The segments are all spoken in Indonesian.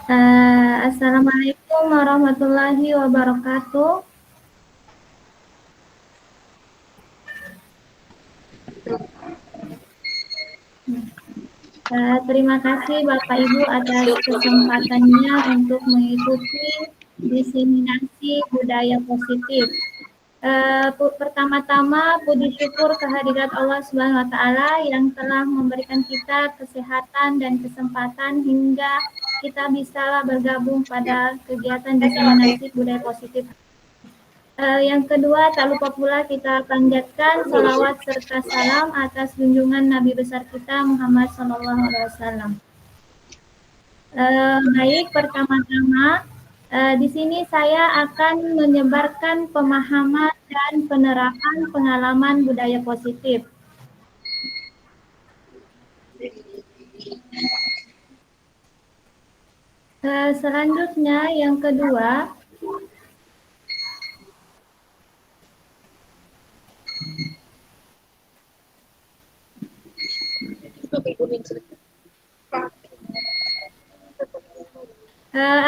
Assalamualaikum warahmatullahi wabarakatuh. Terima kasih Bapak Ibu atas kesempatannya untuk mengikuti diseminasi budaya positif. Pertama-tama puji syukur kehadirat Allah Subhanahu wa taala yang telah memberikan kita kesehatan dan kesempatan hingga kita bisa bergabung pada kegiatan diseminasi budaya positif. Yang kedua, tak lupa pula kita panjatkan salawat serta salam atas junjungan Nabi besar kita Muhammad SAW. Baik, pertama-tama di sini saya akan menyebarkan pemahaman dan penerapan pengalaman budaya positif. Selanjutnya, yang kedua,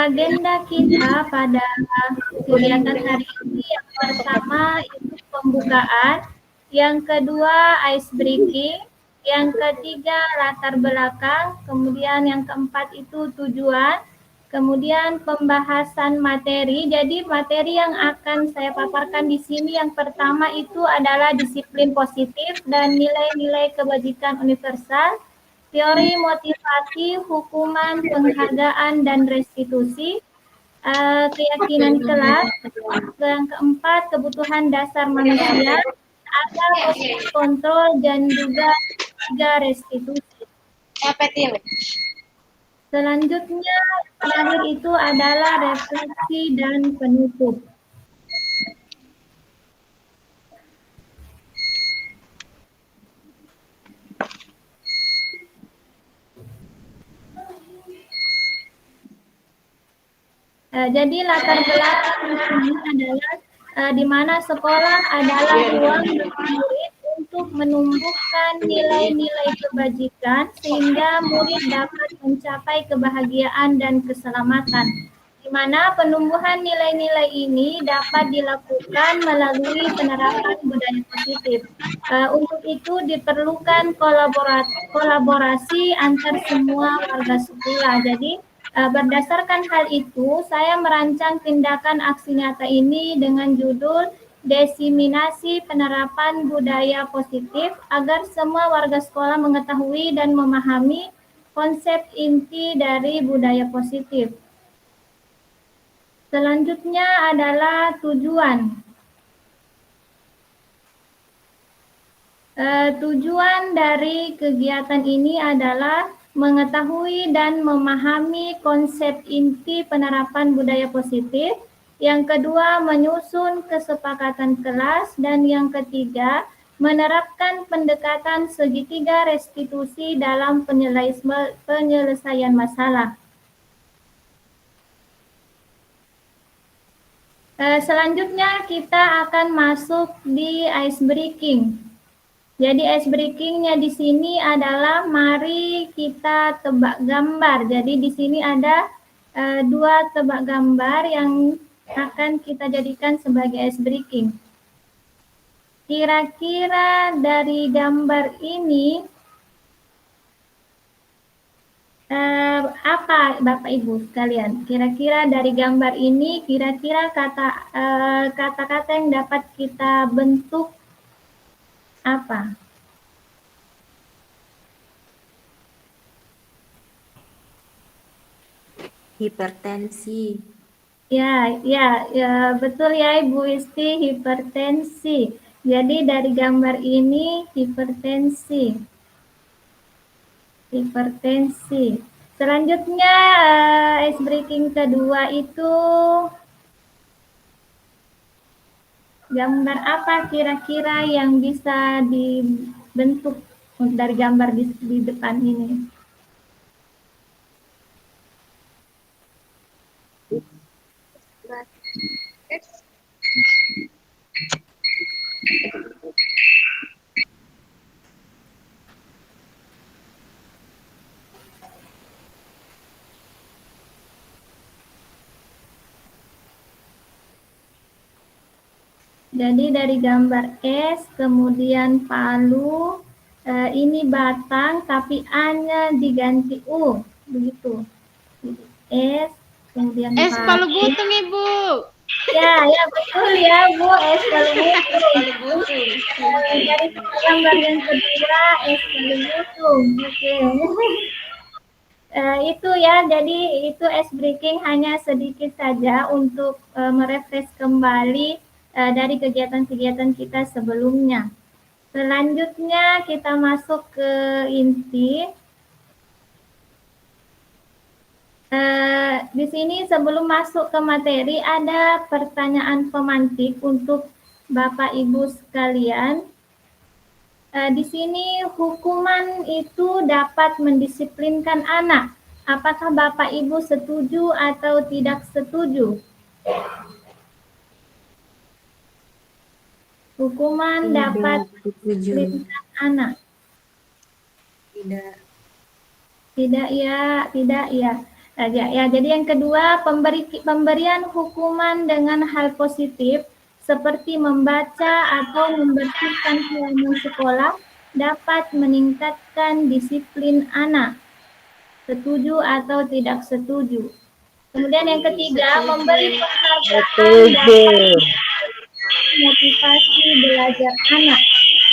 agenda kita pada kegiatan hari ini yang pertama itu pembukaan, yang kedua ice breaking, yang ketiga latar belakang, kemudian yang keempat itu tujuan, kemudian pembahasan materi. Jadi materi yang akan saya paparkan di sini yang pertama itu adalah disiplin positif dan nilai-nilai kebajikan universal. Teori motivasi, hukuman, penghargaan, dan restitusi, keyakinan kelas, yang keempat kebutuhan dasar manusia, ada kontrol dan juga tiga restitusi. Selanjutnya terakhir itu adalah refleksi dan penutup. Jadi latar belakang di sini adalah di mana sekolah adalah ruang bagi murid untuk menumbuhkan nilai-nilai kebajikan sehingga murid dapat mencapai kebahagiaan dan keselamatan. Di mana penumbuhan nilai-nilai ini dapat dilakukan melalui penerapan budaya positif. Untuk itu diperlukan kolaborasi antar semua warga sekolah. Jadi berdasarkan hal itu, saya merancang tindakan aksi nyata ini dengan judul Desiminasi Penerapan Budaya Positif agar semua warga sekolah mengetahui dan memahami konsep inti dari budaya positif. Selanjutnya adalah tujuan. Tujuan dari kegiatan ini adalah mengetahui dan memahami konsep inti penerapan budaya positif. Yang kedua, menyusun kesepakatan kelas. Dan yang ketiga, menerapkan pendekatan segitiga restitusi dalam penyelesaian masalah. Selanjutnya kita akan masuk di ice breaking. Jadi ice breaking-nya di sini adalah mari kita tebak gambar. Jadi di sini ada dua tebak gambar yang akan kita jadikan sebagai ice breaking. Kira-kira dari gambar ini apa Bapak Ibu sekalian? Kira-kira dari gambar ini, kira-kira kata-kata yang dapat kita bentuk apa? Hipertensi. Ya, betul ya Ibu Isti, hipertensi. Jadi dari gambar ini hipertensi. Selanjutnya ice breaking kedua itu gambar apa kira-kira yang bisa dibentuk dari gambar di depan ini? Jadi dari gambar es, kemudian palu, ini batang tapi A-nya diganti U, begitu. Jadi es, kemudian Es palu palu. butung, Ibu. Ya betul ya Bu, es palu butung. Palu butung. Dari gambar yang kedua, es palu butung. Oke. Itu ya, jadi itu ice breaking hanya sedikit saja untuk merefresh kembali dari kegiatan-kegiatan kita sebelumnya. Selanjutnya kita masuk ke inti. Di sini sebelum masuk ke materi ada pertanyaan pemantik untuk Bapak Ibu sekalian. Di sini hukuman itu dapat mendisiplinkan anak. Apakah Bapak Ibu setuju atau tidak setuju? Hukuman dapat mendisiplinkan anak. Tidak. Tidak ya. Ya, jadi yang kedua, pemberian hukuman dengan hal positif seperti membaca atau membersihkan halaman sekolah dapat meningkatkan disiplin anak. Setuju atau tidak setuju? Kemudian yang ketiga, memberi penghargaan dapat motivasi belajar anak.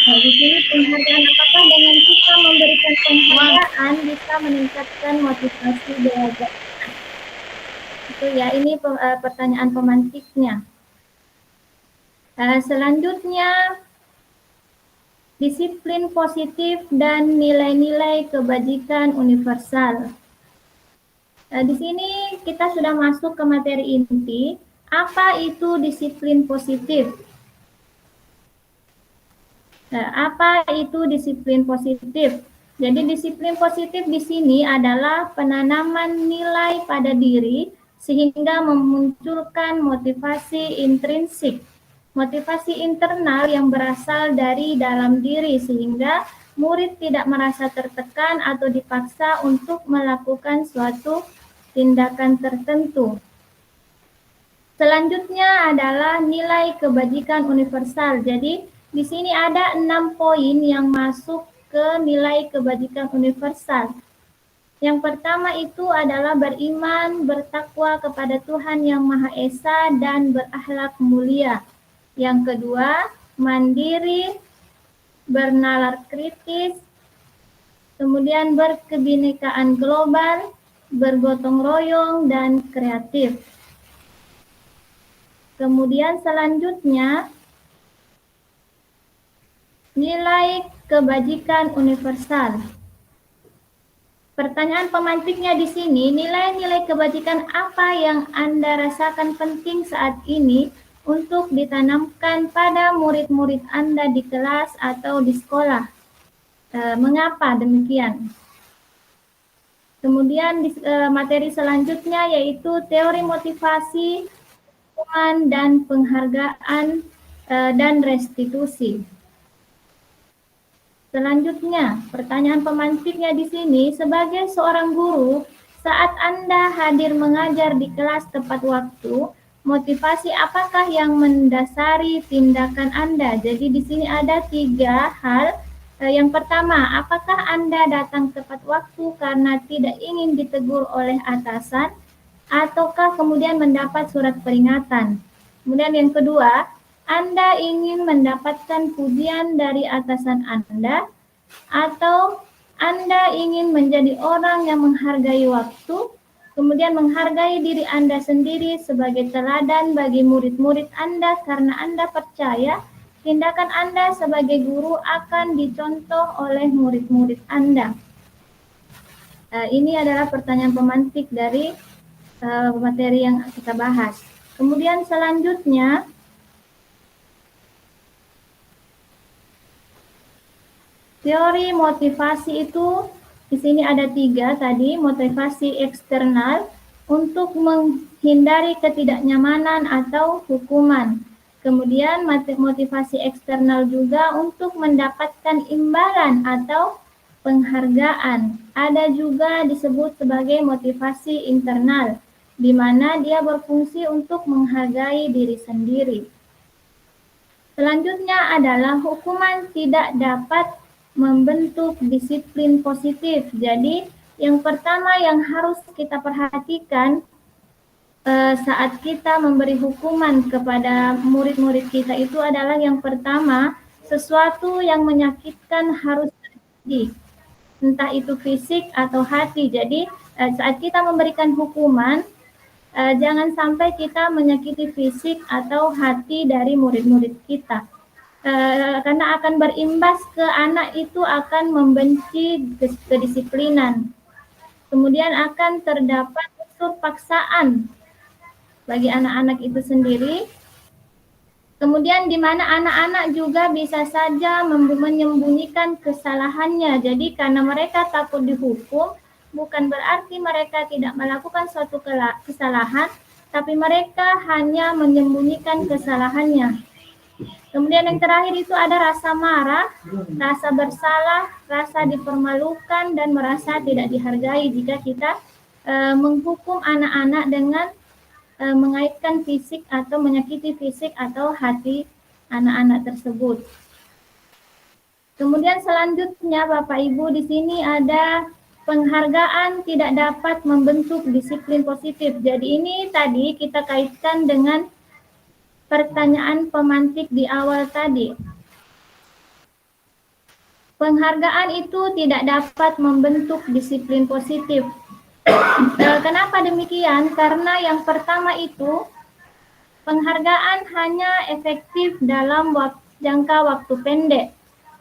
Nah, di sini penghargaan apakah dengan kita memberikan penghargaan bisa meningkatkan motivasi belajar anak? Itu ya, ini pertanyaan pemantiknya. Selanjutnya, disiplin positif dan nilai-nilai kebajikan universal. Di sini kita sudah masuk ke materi inti. Apa itu disiplin positif? Apa itu disiplin positif? Jadi disiplin positif di sini adalah penanaman nilai pada diri sehingga memunculkan motivasi intrinsik, motivasi internal yang berasal dari dalam diri sehingga murid tidak merasa tertekan atau dipaksa untuk melakukan suatu tindakan tertentu. Selanjutnya adalah nilai kebajikan universal. Jadi di sini ada 6 poin yang masuk ke nilai kebajikan universal. Yang pertama itu adalah beriman, bertakwa kepada Tuhan Yang Maha Esa dan berakhlak mulia. Yang kedua, mandiri, bernalar kritis, kemudian berkebinekaan global, bergotong royong, dan kreatif. Kemudian selanjutnya, nilai kebajikan universal. Pertanyaan pemantiknya di sini, nilai-nilai kebajikan apa yang Anda rasakan penting saat ini untuk ditanamkan pada murid-murid Anda di kelas atau di sekolah? Mengapa demikian? Kemudian materi selanjutnya yaitu teori motivasi, hukuman, dan penghargaan dan restitusi. Selanjutnya, pertanyaan pemantiknya di sini, sebagai seorang guru, saat Anda hadir mengajar di kelas tepat waktu, motivasi apakah yang mendasari tindakan Anda? Jadi di sini ada 3 hal. Yang pertama, apakah Anda datang tepat waktu karena tidak ingin ditegur oleh atasan, ataukah kemudian mendapat surat peringatan? Kemudian yang kedua, Anda ingin mendapatkan pujian dari atasan Anda, atau Anda ingin menjadi orang yang menghargai waktu, kemudian menghargai diri Anda sendiri sebagai teladan bagi murid-murid Anda karena Anda percaya tindakan Anda sebagai guru akan dicontoh oleh murid-murid Anda. Ini adalah pertanyaan pemantik dari materi yang kita bahas. Kemudian selanjutnya, teori motivasi itu di sini ada 3 tadi, motivasi eksternal untuk menghindari ketidaknyamanan atau hukuman. Kemudian motivasi eksternal juga untuk mendapatkan imbalan atau penghargaan. Ada juga disebut sebagai motivasi internal, di mana dia berfungsi untuk menghargai diri sendiri. Selanjutnya adalah hukuman tidak dapat membentuk disiplin positif. Jadi yang pertama yang harus kita perhatikan saat kita memberi hukuman kepada murid-murid kita itu adalah yang pertama, sesuatu yang menyakitkan harus terjadi, entah itu fisik atau hati. Jadi saat kita memberikan hukuman, jangan sampai kita menyakiti fisik atau hati dari murid-murid kita. Karena akan berimbas ke anak itu akan membenci kedisiplinan. Kemudian akan terdapat unsur paksaan bagi anak-anak itu sendiri. Kemudian di mana anak-anak juga bisa saja menyembunyikan kesalahannya. Jadi karena mereka takut dihukum, bukan berarti mereka tidak melakukan suatu kesalahan, tapi mereka hanya menyembunyikan kesalahannya. Kemudian yang terakhir itu ada rasa marah, rasa bersalah, rasa dipermalukan, dan merasa tidak dihargai jika kita menghukum anak-anak dengan mengaitkan fisik atau menyakiti fisik atau hati anak-anak tersebut. Kemudian selanjutnya Bapak Ibu di sini ada penghargaan tidak dapat membentuk disiplin positif. Jadi ini tadi kita kaitkan dengan pertanyaan pemantik di awal tadi. Penghargaan itu tidak dapat membentuk disiplin positif. Kenapa demikian? Karena yang pertama itu penghargaan hanya efektif dalam jangka waktu pendek.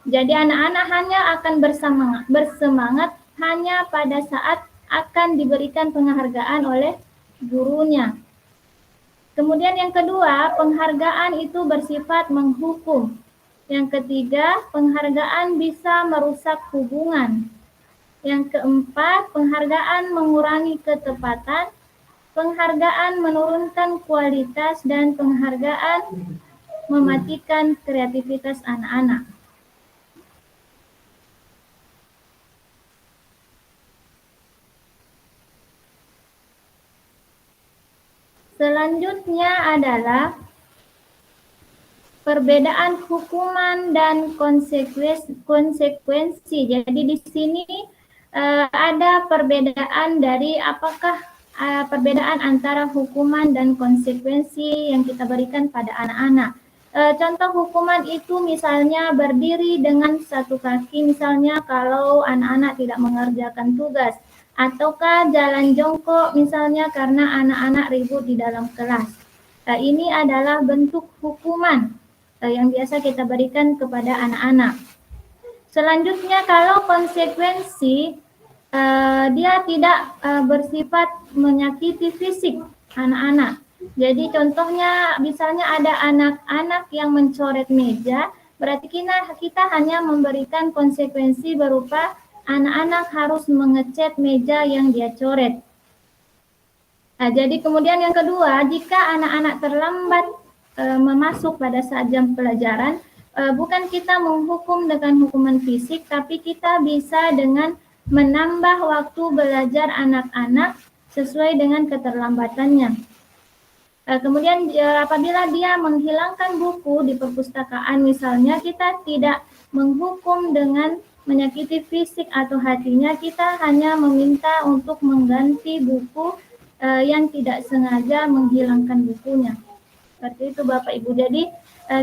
Jadi anak-anak hanya akan bersemangat hanya pada saat akan diberikan penghargaan oleh gurunya. Kemudian yang kedua, penghargaan itu bersifat menghukum. Yang ketiga, penghargaan bisa merusak hubungan. Yang keempat, penghargaan mengurangi ketepatan, penghargaan menurunkan kualitas, dan penghargaan mematikan kreativitas anak-anak. Selanjutnya adalah perbedaan hukuman dan konsekuensi. Jadi di sini ada perbedaan dari apakah perbedaan antara hukuman dan konsekuensi yang kita berikan pada anak-anak. Contoh hukuman itu misalnya berdiri dengan satu kaki, misalnya kalau anak-anak tidak mengerjakan tugas, ataukah jalan jongkok misalnya karena anak-anak ribut di dalam kelas. Ini adalah bentuk hukuman yang biasa kita berikan kepada anak-anak. Selanjutnya kalau konsekuensi, dia tidak bersifat menyakiti fisik anak-anak. Jadi contohnya misalnya ada anak-anak yang mencoret meja, berarti kita hanya memberikan konsekuensi berupa anak-anak harus mengecat meja yang dia coret. Jadi kemudian yang kedua, jika anak-anak terlambat memasuk pada saat jam pelajaran, bukan kita menghukum dengan hukuman fisik, tapi kita bisa dengan menambah waktu belajar anak-anak sesuai dengan keterlambatannya. Kemudian apabila dia menghilangkan buku di perpustakaan misalnya, kita tidak menghukum dengan menyakiti fisik atau hatinya, kita hanya meminta untuk mengganti buku yang tidak sengaja menghilangkan bukunya. Seperti itu Bapak Ibu. Jadi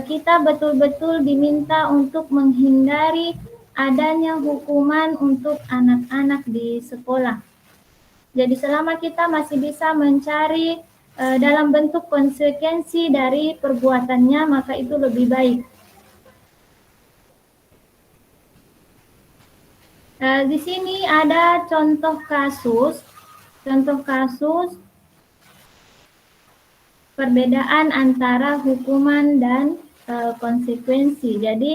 kita betul-betul diminta untuk menghindari adanya hukuman untuk anak-anak di sekolah. Jadi selama kita masih bisa mencari dalam bentuk konsekuensi dari perbuatannya, maka itu lebih baik. Di sini ada contoh kasus perbedaan antara hukuman dan konsekuensi. Jadi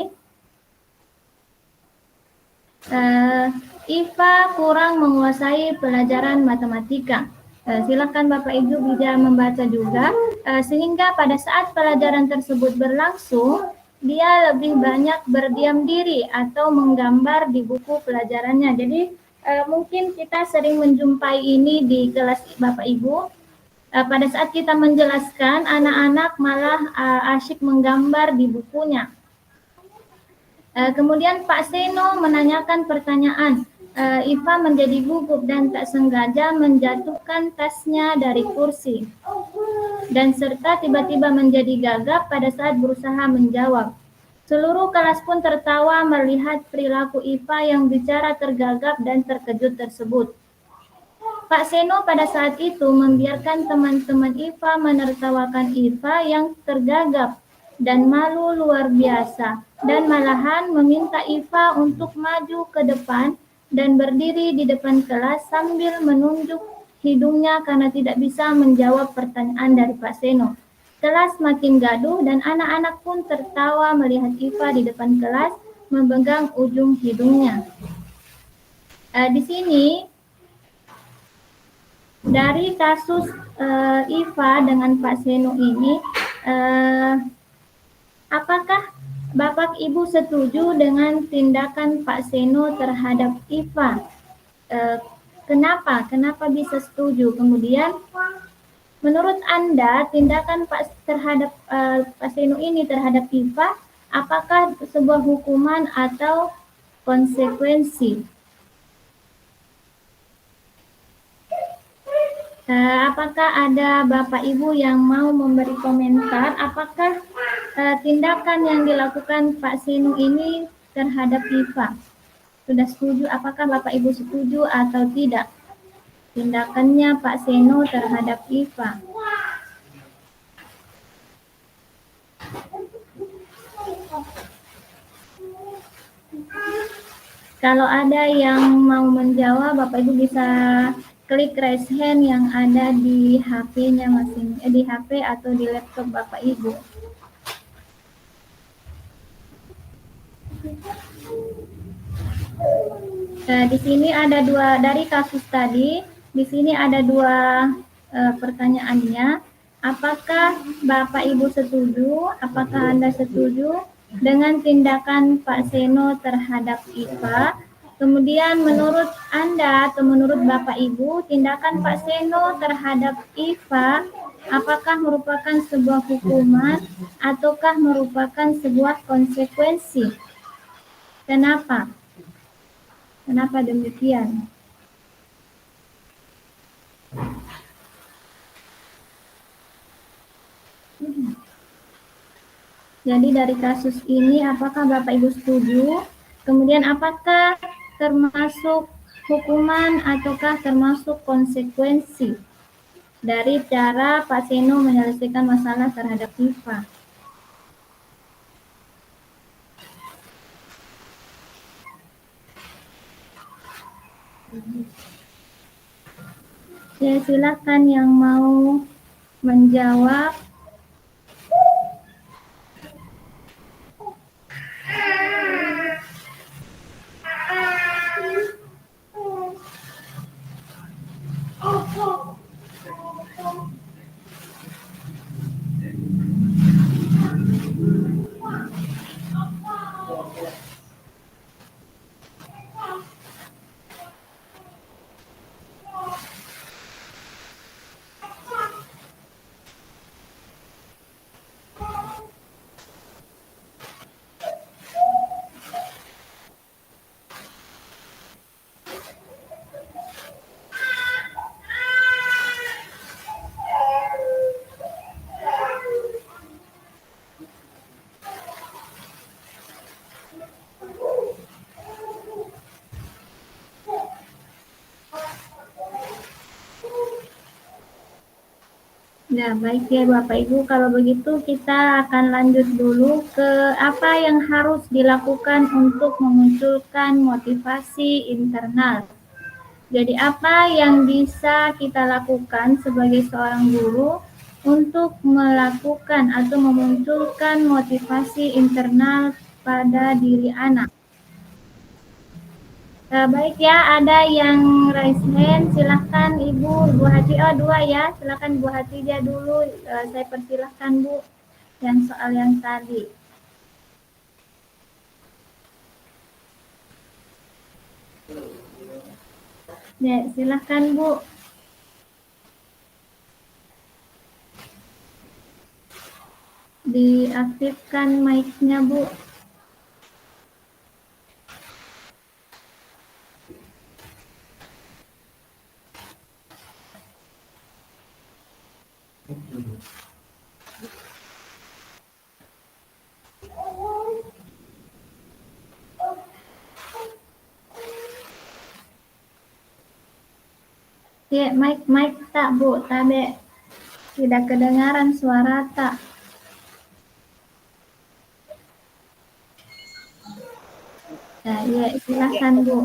Iva kurang menguasai pelajaran matematika. Silakan Bapak Ibu bisa membaca juga, sehingga pada saat pelajaran tersebut berlangsung, dia lebih banyak berdiam diri atau menggambar di buku pelajarannya. Jadi mungkin kita sering menjumpai ini di kelas Bapak Ibu. Pada saat kita menjelaskan, anak-anak malah asyik menggambar di bukunya. Kemudian Pak Seno menanyakan pertanyaan. Iva menjadi gugup dan tak sengaja menjatuhkan tasnya dari kursi. Dan serta tiba-tiba menjadi gagap pada saat berusaha menjawab. Seluruh kelas pun tertawa melihat perilaku Iva yang bicara tergagap dan terkejut tersebut. Pak Seno pada saat itu membiarkan teman-teman Iva menertawakan Iva yang tergagap dan malu luar biasa, dan malahan meminta Iva untuk maju ke depan dan berdiri di depan kelas sambil menunjuk hidungnya karena tidak bisa menjawab pertanyaan dari Pak Seno. Kelas makin gaduh dan anak-anak pun tertawa melihat Iva di depan kelas memegang ujung hidungnya. Di sini dari kasus Iva dengan Pak Seno ini, apakah Bapak Ibu setuju dengan tindakan Pak Seno terhadap Iva? Kenapa bisa setuju? Kemudian, menurut Anda tindakan terhadap Pak Seno ini terhadap Iva, apakah sebuah hukuman atau konsekuensi? Apakah ada Bapak Ibu yang mau memberi komentar? Apakah tindakan yang dilakukan Pak Seno ini terhadap Iva? Sudah setuju? Apakah Bapak Ibu setuju atau tidak tindakannya Pak Seno terhadap Iva? Kalau ada yang mau menjawab, Bapak Ibu bisa klik raise hand yang ada di HP-nya di HP atau di laptop Bapak Ibu. Di sini ada dua dari kasus tadi. Di sini ada dua pertanyaannya. Apakah Bapak Ibu setuju? Apakah Anda setuju dengan tindakan Pak Seno terhadap Iva? Kemudian menurut Anda atau menurut Bapak Ibu, tindakan Pak Seno terhadap Iva apakah merupakan sebuah hukuman ataukah merupakan sebuah konsekuensi? Kenapa? Kenapa demikian? Jadi dari kasus ini apakah Bapak Ibu setuju? Kemudian apakah termasuk hukuman ataukah termasuk konsekuensi dari cara Pak Seno menyelesaikan masalah terhadap Iva? Ya, silakan yang mau menjawab. Ya, baik ya Bapak Ibu, kalau begitu kita akan lanjut dulu ke apa yang harus dilakukan untuk memunculkan motivasi internal. Jadi apa yang bisa kita lakukan sebagai seorang guru untuk melakukan atau memunculkan motivasi internal pada diri anak? Baik ya, ada yang raise hand, silahkan Ibu Hati. Oh, dua ya, silahkan Bu Hatijah dulu. Saya persilahkan Bu, yang soal yang tadi. Ya, silahkan Bu. diaktifkan mic-nya, Bu. Ya, mic tak, Bu, tabe. Tidak kedengaran suara tak. Nah, ya, silakan, Bu.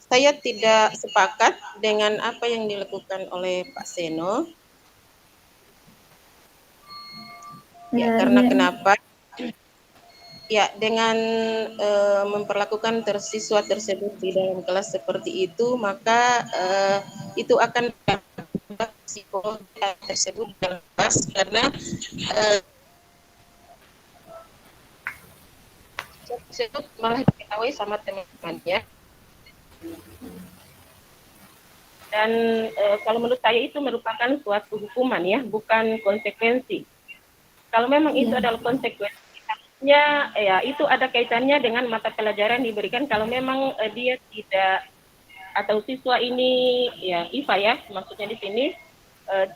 Saya tidak sepakat dengan apa yang dilakukan oleh Pak Seno. Ya, karena Ya. kenapa? Ya, dengan memperlakukan siswa tersebut di dalam kelas seperti itu, maka itu akan psikologi tersebut dalam kelas, karena tersebut malah diketahui sama teman-temannya. Dan kalau menurut saya itu merupakan suatu hukuman, ya, bukan konsekuensi. Kalau memang itu adalah konsekuensinya, ya itu ada kaitannya dengan mata pelajaran diberikan. Kalau memang dia tidak, atau siswa ini, ya IFA ya maksudnya di sini,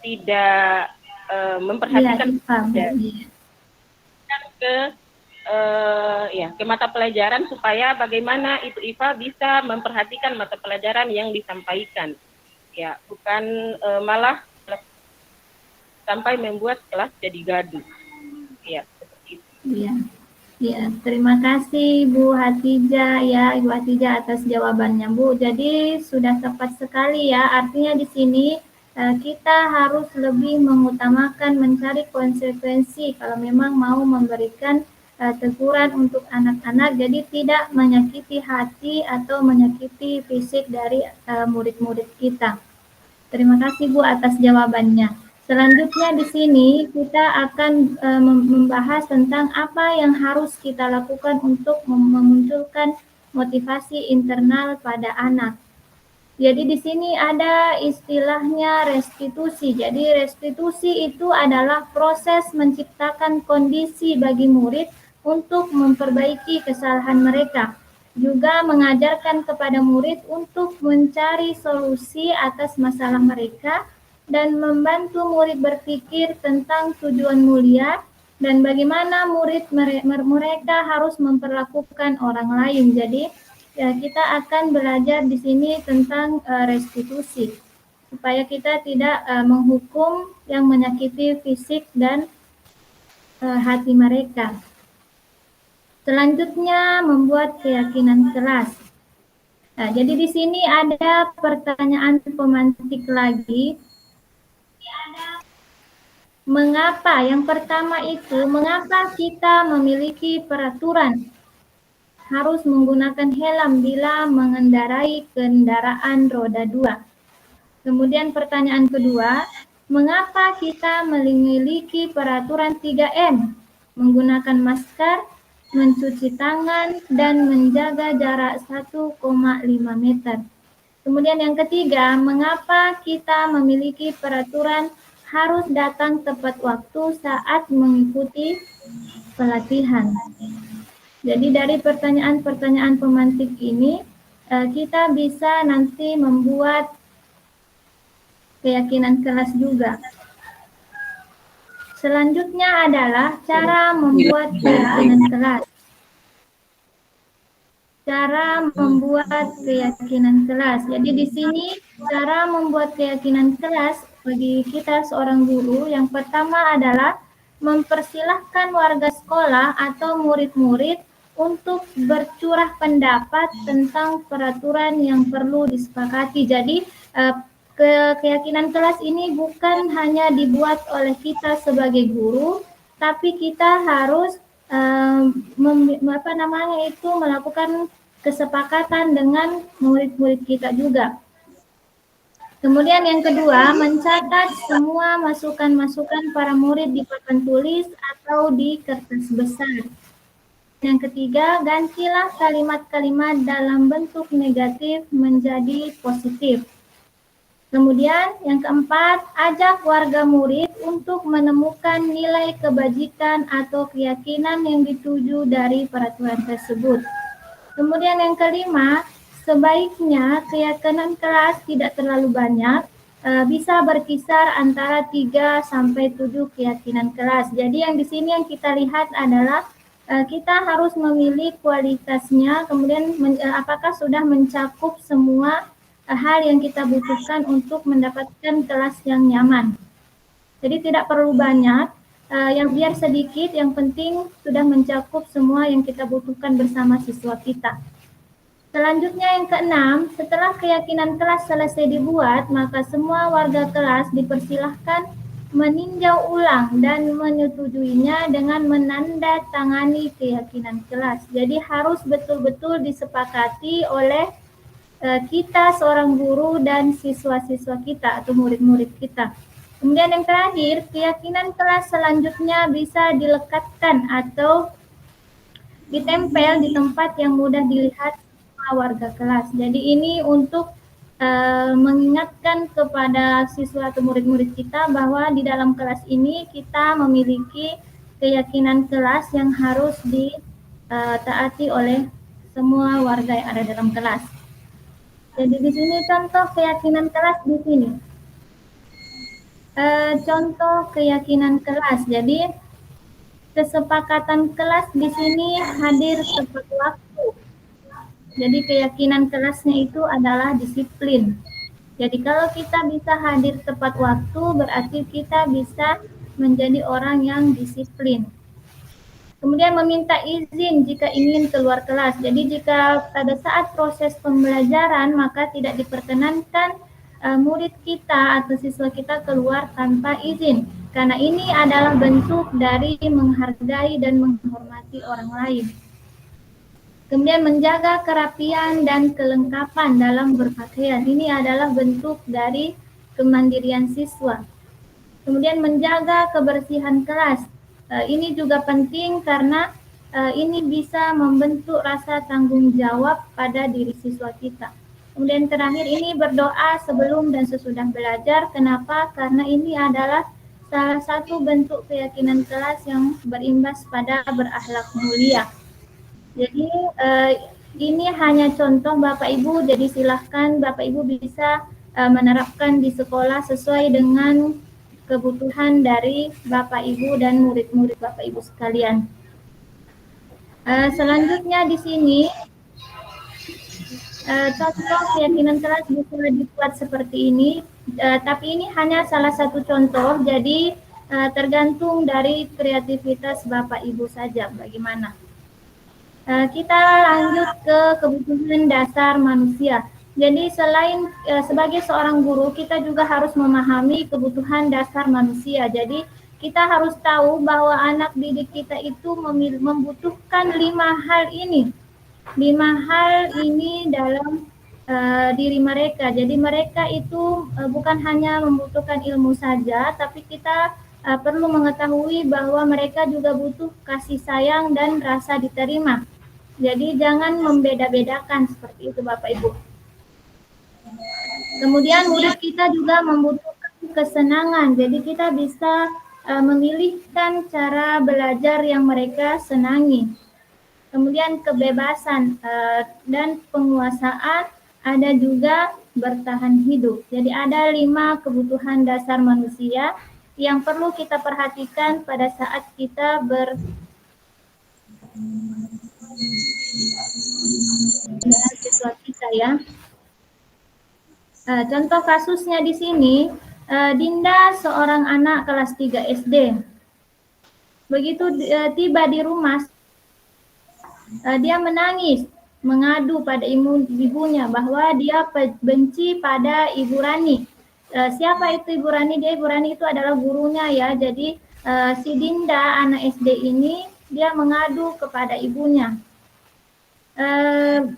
tidak memperhatikan ke mata pelajaran, supaya bagaimana itu IFA bisa memperhatikan mata pelajaran yang disampaikan, ya, bukan malah sampai membuat kelas jadi gaduh, ya, seperti itu. Iya. Ya, terima kasih Bu Hatijah, ya Ibu Hatijah atas jawabannya, Bu. Jadi sudah tepat sekali, ya, artinya di sini kita harus lebih mengutamakan mencari konsekuensi kalau memang mau memberikan teguran untuk anak-anak, jadi tidak menyakiti hati atau menyakiti fisik dari murid-murid kita. Terima kasih Bu atas jawabannya. Selanjutnya di sini kita akan membahas tentang apa yang harus kita lakukan untuk memunculkan motivasi internal pada anak. Jadi di sini ada istilahnya restitusi. Jadi restitusi itu adalah proses menciptakan kondisi bagi murid untuk memperbaiki kesalahan mereka. Juga mengajarkan kepada murid untuk mencari solusi atas masalah mereka dan membantu murid berpikir tentang tujuan mulia dan bagaimana murid mereka harus memperlakukan orang lain. Jadi ya, kita akan belajar di sini tentang restitusi supaya kita tidak menghukum yang menyakiti fisik dan hati mereka. Selanjutnya membuat keyakinan kelas. Nah, jadi di sini ada pertanyaan pemantik lagi. Mengapa? Yang pertama itu, mengapa kita memiliki peraturan harus menggunakan helm bila mengendarai kendaraan roda 2? Kemudian pertanyaan kedua, mengapa kita memiliki peraturan 3M? Menggunakan masker, mencuci tangan, dan menjaga jarak 1,5 meter. Kemudian yang ketiga, mengapa kita memiliki peraturan harus datang tepat waktu saat mengikuti pelatihan? Jadi dari pertanyaan-pertanyaan pemantik ini, kita bisa nanti membuat keyakinan kelas juga. Selanjutnya adalah cara membuat keyakinan kelas. Cara membuat keyakinan kelas. Jadi di sini cara membuat keyakinan kelas bagi kita seorang guru, yang pertama adalah mempersilahkan warga sekolah atau murid-murid untuk bercurah pendapat tentang peraturan yang perlu disepakati. Jadi keyakinan kelas ini bukan hanya dibuat oleh kita sebagai guru, tapi kita harus melakukan kesepakatan dengan murid-murid kita juga. Kemudian yang kedua, mencatat semua masukan-masukan para murid di papan tulis atau di kertas besar. Yang ketiga, gantilah kalimat-kalimat dalam bentuk negatif menjadi positif. Kemudian yang keempat, ajak warga murid untuk menemukan nilai kebajikan atau keyakinan yang dituju dari peraturan tersebut. Kemudian yang kelima, sebaiknya keyakinan kelas tidak terlalu banyak, bisa berkisar antara 3 sampai 7 keyakinan kelas. Jadi yang di sini yang kita lihat adalah kita harus memilih kualitasnya, kemudian apakah sudah mencakup semua hal yang kita butuhkan untuk mendapatkan kelas yang nyaman. Jadi tidak perlu banyak, yang biar sedikit, yang penting sudah mencakup semua yang kita butuhkan bersama siswa kita. Selanjutnya yang keenam, setelah keyakinan kelas selesai dibuat, maka semua warga kelas dipersilahkan meninjau ulang dan menyetujuinya dengan menandatangani keyakinan kelas. Jadi harus betul-betul disepakati oleh kita seorang guru dan siswa-siswa kita atau murid-murid kita. Kemudian yang terakhir, keyakinan kelas selanjutnya bisa dilekatkan atau ditempel di tempat yang mudah dilihat warga kelas. Jadi ini untuk mengingatkan kepada siswa atau murid-murid kita bahwa di dalam kelas ini kita memiliki keyakinan kelas yang harus ditaati oleh semua warga yang ada dalam kelas. Jadi di sini contoh keyakinan kelas di sini. Contoh keyakinan kelas. Jadi kesepakatan kelas di sini hadir tepat waktu. Jadi keyakinan kelasnya itu adalah disiplin. Jadi kalau kita bisa hadir tepat waktu, berarti kita bisa menjadi orang yang disiplin. Kemudian meminta izin jika ingin keluar kelas. Jadi jika pada saat proses pembelajaran maka tidak diperkenankan murid kita atau siswa kita keluar tanpa izin. Karena ini adalah bentuk dari menghargai dan menghormati orang lain. Kemudian menjaga kerapian dan kelengkapan dalam berpakaian. Ini adalah bentuk dari kemandirian siswa. Kemudian menjaga kebersihan kelas. Ini juga penting karena ini bisa membentuk rasa tanggung jawab pada diri siswa kita. Kemudian terakhir ini berdoa sebelum dan sesudah belajar. Kenapa? Karena ini adalah salah satu bentuk keyakinan kelas yang berimbas pada berakhlak mulia. Jadi ini hanya contoh Bapak Ibu, jadi silahkan Bapak Ibu bisa menerapkan di sekolah sesuai dengan kebutuhan dari Bapak Ibu dan murid-murid Bapak Ibu sekalian. Selanjutnya di sini contoh keyakinan kelas bisa dibuat seperti ini, tapi ini hanya salah satu contoh, jadi tergantung dari kreativitas Bapak Ibu saja bagaimana. Kita lanjut ke kebutuhan dasar manusia. Jadi selain sebagai seorang guru, kita juga harus memahami kebutuhan dasar manusia. Jadi kita harus tahu bahwa anak didik kita itu membutuhkan 5 hal ini. 5 hal ini dalam diri mereka. Jadi mereka itu bukan hanya membutuhkan ilmu saja, tapi kita perlu mengetahui bahwa mereka juga butuh kasih sayang dan rasa diterima. Jadi jangan membeda-bedakan seperti itu Bapak Ibu. Kemudian murid kita juga membutuhkan kesenangan. Jadi kita bisa memilihkan cara belajar yang mereka senangi. Kemudian kebebasan dan penguasaan, ada juga bertahan hidup. Jadi ada 5 kebutuhan dasar manusia yang perlu kita perhatikan pada saat kita dengan siswa kita ya. Contoh kasusnya di sini, Dinda seorang anak kelas 3 SD. Begitu tiba di rumah, dia menangis, mengadu pada ibunya bahwa dia benci pada Ibu Rani. Siapa itu Ibu Rani? Ibu Rani itu adalah gurunya ya. Jadi si Dinda anak SD ini dia mengadu kepada ibunya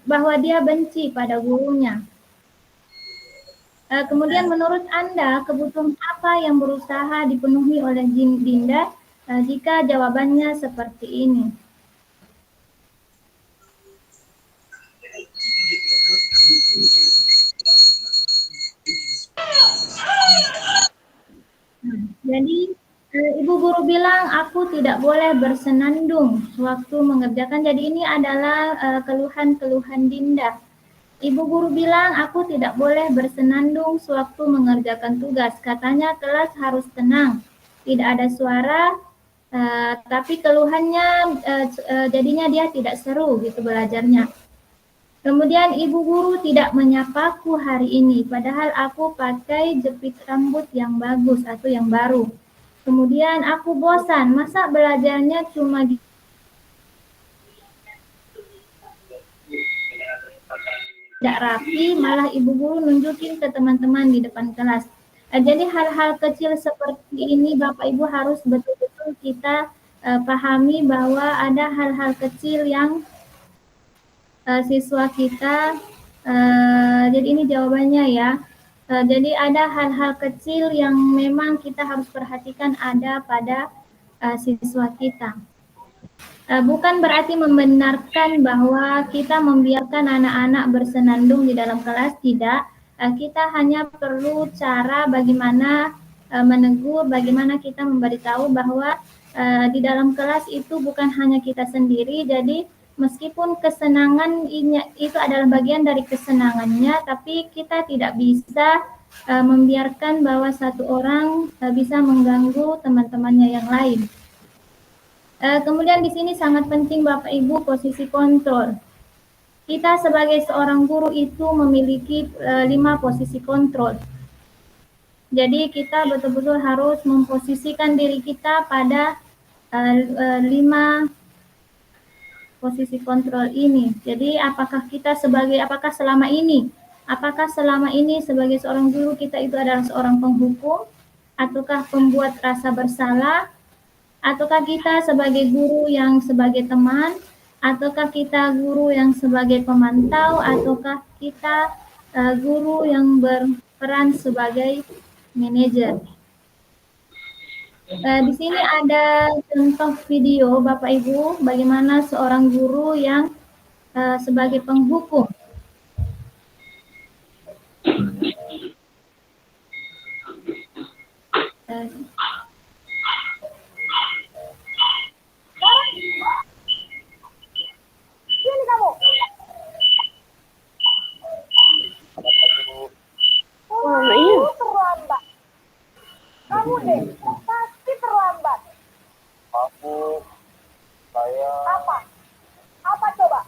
bahwa dia benci pada gurunya. Kemudian menurut Anda kebutuhan apa yang berusaha dipenuhi oleh Dinda jika jawabannya seperti ini? Jadi Ibu guru bilang aku tidak boleh bersenandung waktu mengerjakan. Jadi ini adalah keluhan-keluhan Dinda. Ibu guru bilang aku tidak boleh bersenandung sewaktu mengerjakan tugas. Katanya kelas harus tenang, tidak ada suara, tapi keluhannya jadinya dia tidak seru gitu belajarnya. Kemudian ibu guru tidak menyapaku hari ini, padahal aku pakai jepit rambut yang bagus atau yang baru. Kemudian aku bosan, masa belajarnya cuma tidak rapi, malah ibu guru nunjukin ke teman-teman di depan kelas. Jadi hal-hal kecil seperti ini Bapak Ibu harus betul-betul kita pahami bahwa ada hal-hal kecil yang siswa kita, jadi ini jawabannya ya. Jadi ada hal-hal kecil yang memang kita harus perhatikan ada pada siswa kita. Bukan berarti membenarkan bahwa kita membiarkan anak-anak bersenandung di dalam kelas, tidak. Kita hanya perlu cara bagaimana menegur, bagaimana kita memberitahu bahwa di dalam kelas itu bukan hanya kita sendiri, jadi meskipun kesenangan itu adalah bagian dari kesenangannya, tapi kita tidak bisa membiarkan bahwa satu orang bisa mengganggu teman-temannya yang lain. Kemudian di sini sangat penting Bapak Ibu posisi kontrol. Kita sebagai seorang guru itu memiliki 5 posisi kontrol. Jadi kita betul-betul harus memposisikan diri kita pada 5 posisi kontrol ini. Jadi apakah selama ini sebagai seorang guru kita itu adalah seorang penghukum, ataukah pembuat rasa bersalah, ataukah kita sebagai guru yang sebagai teman, ataukah kita guru yang sebagai pemantau, ataukah kita guru yang berperan sebagai manajer. Di sini ada contoh video Bapak Ibu bagaimana seorang guru yang sebagai penghukum. Sini kamu. Kamu terlambat. Kamu deh, pasti terlambat. Saya Apa? Apa coba?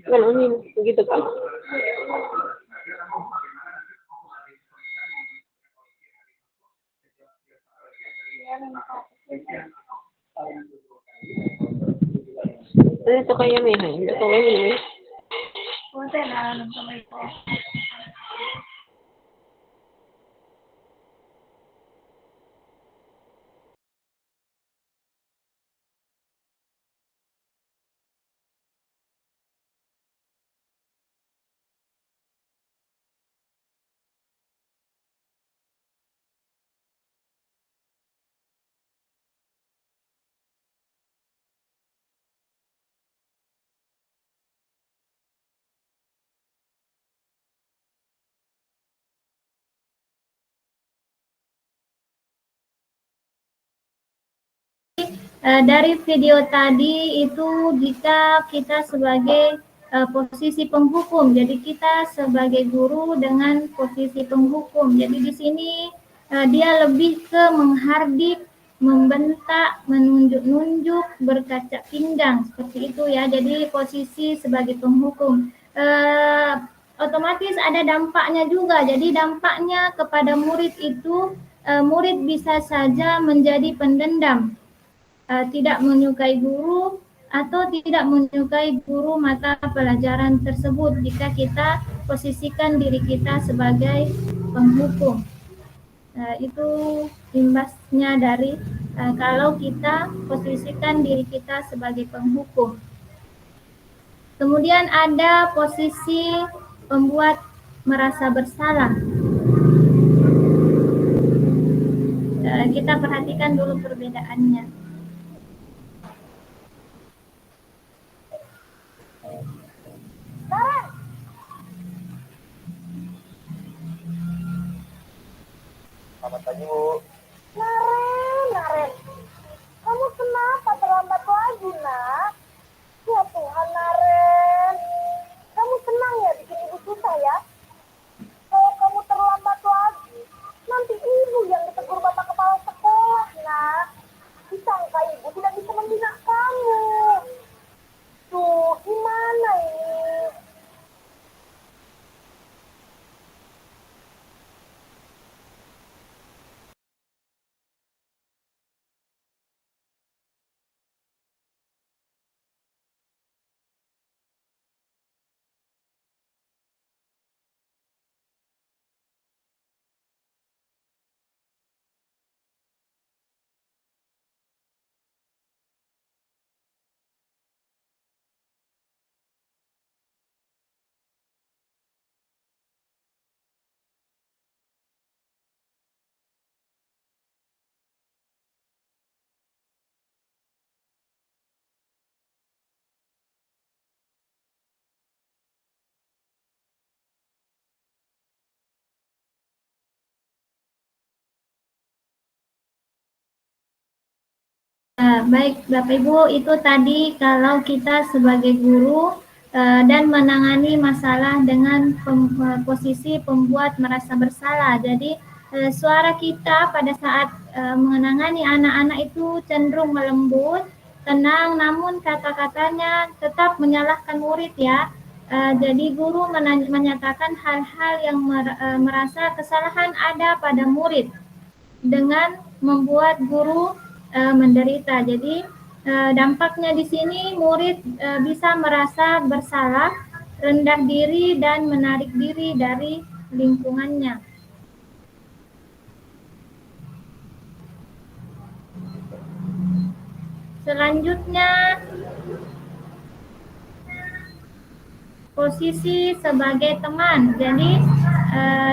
Kalau ini begitu kan. Ito kaya may hain. Ito kaya may. Punta na lang kamay ko. Dari video tadi itu jika kita sebagai posisi penghukum, jadi kita sebagai guru dengan posisi penghukum. Jadi di sini dia lebih ke menghardik, membentak, menunjuk-nunjuk, berkaca pinggang seperti itu ya. Jadi posisi sebagai penghukum. Otomatis ada dampaknya juga. Jadi dampaknya kepada murid itu murid bisa saja menjadi pendendam. Tidak menyukai guru atau tidak menyukai guru mata pelajaran tersebut jika kita posisikan diri kita sebagai penghukum. Itu imbasnya dari kalau kita posisikan diri kita sebagai penghukum. Kemudian ada posisi pembuat merasa bersalah. kita perhatikan dulu perbedaannya. Naren, Selamat pagi, Bu. Naren. Kamu kenapa terlambat lagi, nak? Ya Tuhan, Naren. Kamu senang ya bikin ibu susah ya? Kalau kamu terlambat lagi, nanti ibu yang ditegur bapak kepala sekolah, nak. Disangka ibu tidak bisa membina kamu. Tuh, gimana ini? Baik Bapak Ibu, itu tadi kalau kita sebagai guru dan menangani masalah dengan posisi pembuat merasa bersalah. Jadi suara kita pada saat menangani anak-anak itu cenderung melembut, tenang, namun kata-katanya tetap menyalahkan murid ya. Jadi guru menyatakan hal-hal yang merasa kesalahan ada pada murid dengan membuat guru menderita. Jadi dampaknya di sini murid bisa merasa bersalah, rendah diri dan menarik diri dari lingkungannya. Selanjutnya posisi sebagai teman. Jadi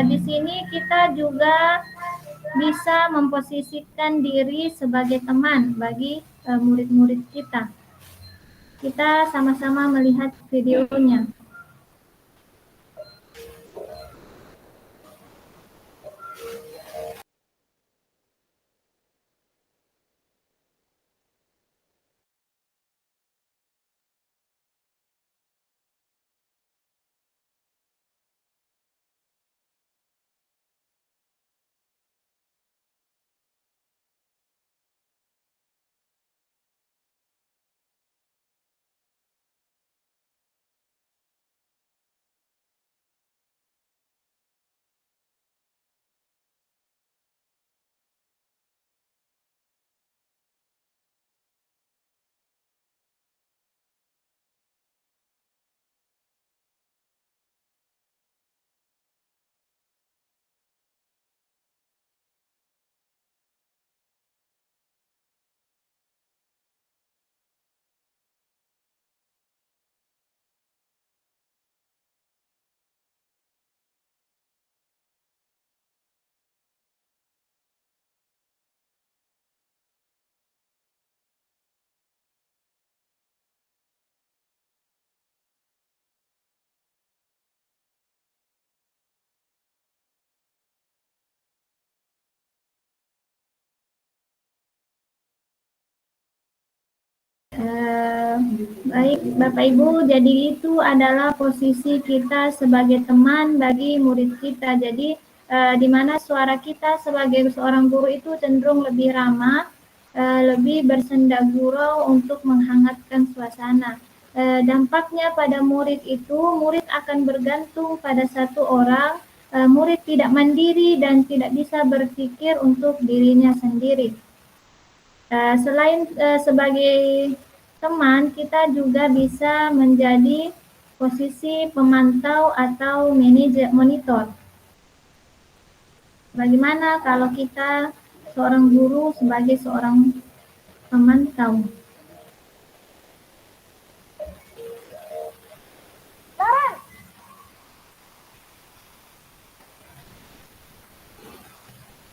di sini kita juga bisa memposisikan diri sebagai teman bagi murid-murid kita. Kita sama-sama melihat videonya. Baik Bapak Ibu, jadi itu adalah posisi kita sebagai teman bagi murid kita. Jadi di mana suara kita sebagai seorang guru itu cenderung lebih ramah, lebih bersenda gurau untuk menghangatkan suasana. Dampaknya pada murid itu, murid akan bergantung pada satu orang, murid tidak mandiri dan tidak bisa berpikir untuk dirinya sendiri. Selain sebagai teman, kita juga bisa menjadi posisi pemantau atau monitor. Bagaimana kalau kita seorang guru sebagai seorang pemantau? Naren,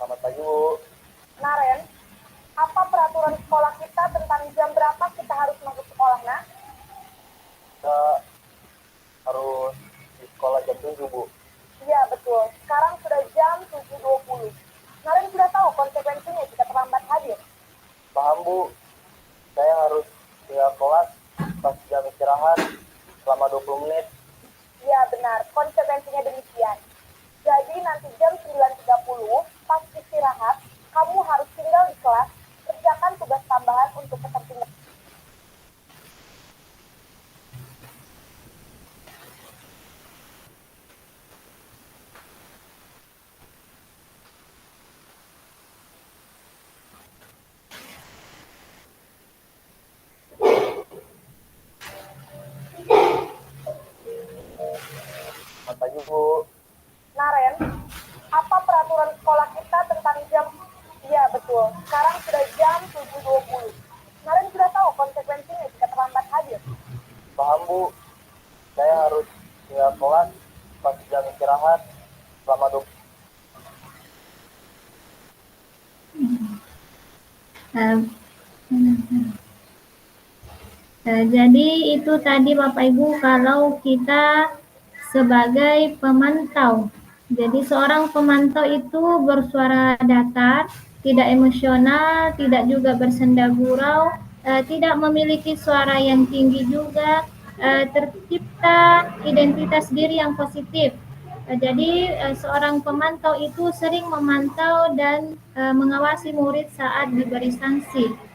Selamat pagi, Bu. Naren, saya harus tinggal kelas pas jam istirahat selama 20 menit. Ya benar, konsekuensinya demikian. Jadi nanti jam 9.30 pas istirahat, kamu harus tinggal di kelas, kerjakan tugas tambahan untuk ketertinggalan. Selamat pagi, Bu. Naren, apa peraturan sekolah kita tentang jam? Iya betul, sekarang sudah jam 7.20. Naren sudah tahu konsekuensinya jika terlambat hadir. Paham, Bu. Saya harus tinggal kelas pas jam istirahat selama 20 menit. Jadi itu tadi Bapak Ibu kalau kita sebagai pemantau. Jadi seorang pemantau itu bersuara datar, tidak emosional, tidak juga bersenda gurau, tidak memiliki suara yang tinggi juga, tercipta identitas diri yang positif. Jadi seorang pemantau itu sering memantau dan mengawasi murid saat diberi sanksi.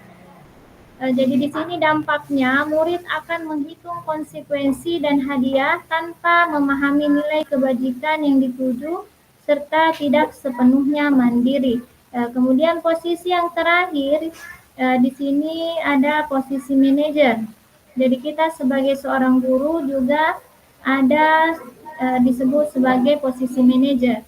Jadi di sini dampaknya murid akan menghitung konsekuensi dan hadiah tanpa memahami nilai kebajikan yang dituju serta tidak sepenuhnya mandiri. Kemudian posisi yang terakhir di sini ada posisi manajer. Jadi kita sebagai seorang guru juga ada disebut sebagai posisi manajer.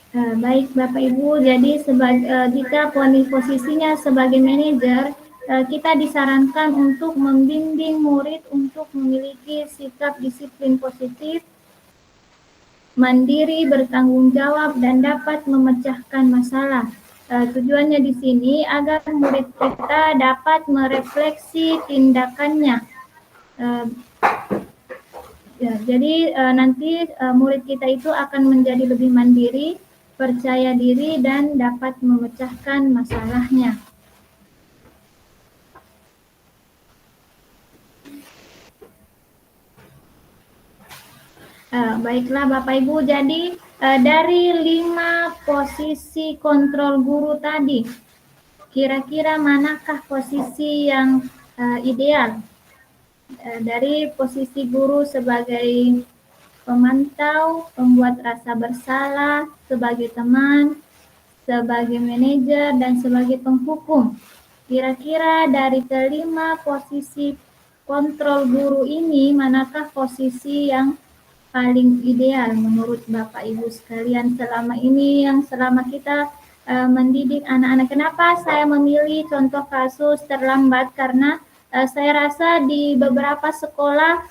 Baik Bapak Ibu, jadi jika posisinya sebagai manajer, kita disarankan untuk membimbing murid untuk memiliki sikap disiplin positif, mandiri, bertanggung jawab, dan dapat memecahkan masalah. Tujuannya di sini agar murid kita dapat merefleksi tindakannya. Jadi nanti murid kita itu akan menjadi lebih mandiri, percaya diri, dan dapat memecahkan masalahnya. Baiklah Bapak Ibu, jadi dari 5 posisi kontrol guru tadi, kira-kira manakah posisi yang ideal? dari posisi guru sebagai pemantau, pembuat rasa bersalah, sebagai teman, sebagai manajer, dan sebagai penghukum. Kira-kira dari kelima posisi kontrol guru ini, manakah posisi yang paling ideal menurut Bapak Ibu sekalian selama ini, yang selama kita mendidik anak-anak? Kenapa saya memilih contoh kasus terlambat? Karena saya rasa di beberapa sekolah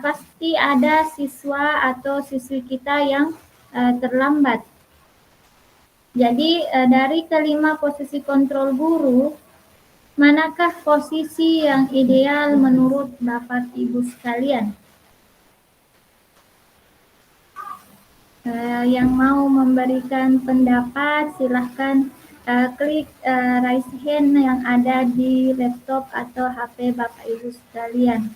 pasti ada siswa atau siswi kita yang terlambat. Jadi dari kelima posisi kontrol guru, manakah posisi yang ideal menurut Bapak Ibu sekalian? Yang mau memberikan pendapat silahkan klik raise hand yang ada di laptop atau HP Bapak Ibu sekalian.